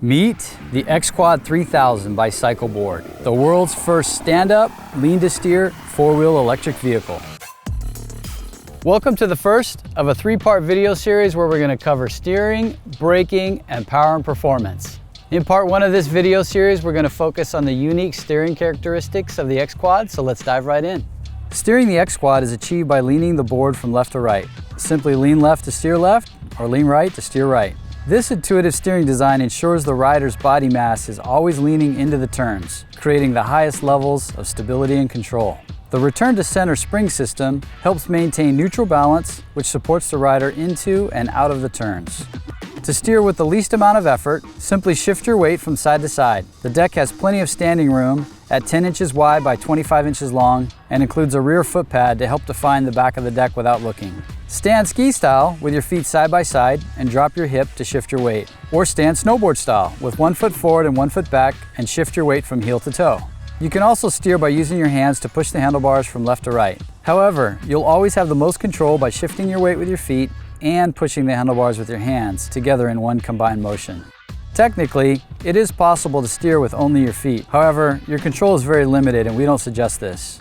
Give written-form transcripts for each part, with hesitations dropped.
Meet the X-Quad 3000 by CycleBoard, the world's first stand-up, lean-to-steer, four-wheel electric vehicle. Welcome to the first of a three-part video series where we're going to cover steering, braking, and power and performance. In part one of this video series, we're going to focus on the unique steering characteristics of the X-Quad, so let's dive right in. Steering the X-Quad is achieved by leaning the board from left to right. Simply lean left to steer left, or lean right to steer right. This intuitive steering design ensures the rider's body mass is always leaning into the turns, creating the highest levels of stability and control. The return to center spring system helps maintain neutral balance, which supports the rider into and out of the turns. To steer with the least amount of effort, simply shift your weight from side to side. The deck has plenty of standing room at 10 inches wide by 25 inches long and includes a rear foot pad to help define the back of the deck without looking. Stand ski style with your feet side by side and drop your hip to shift your weight. Or stand snowboard style with 1 foot forward and 1 foot back and shift your weight from heel to toe. You can also steer by using your hands to push the handlebars from left to right. However, you'll always have the most control by shifting your weight with your feet and pushing the handlebars with your hands together in one combined motion. Technically, it is possible to steer with only your feet. However, your control is very limited and we don't suggest this.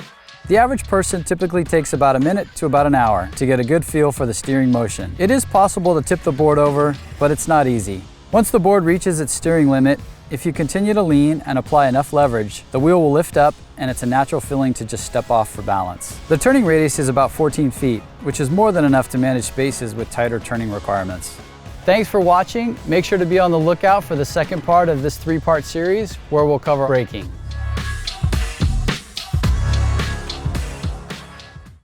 The average person typically takes about a minute to about an hour to get a good feel for the steering motion. It is possible to tip the board over, but it's not easy. Once the board reaches its steering limit, if you continue to lean and apply enough leverage, the wheel will lift up and it's a natural feeling to just step off for balance. The turning radius is about 14 feet, which is more than enough to manage spaces with tighter turning requirements. Thanks for watching. Make sure to be on the lookout for the second part of this three-part series where we'll cover braking.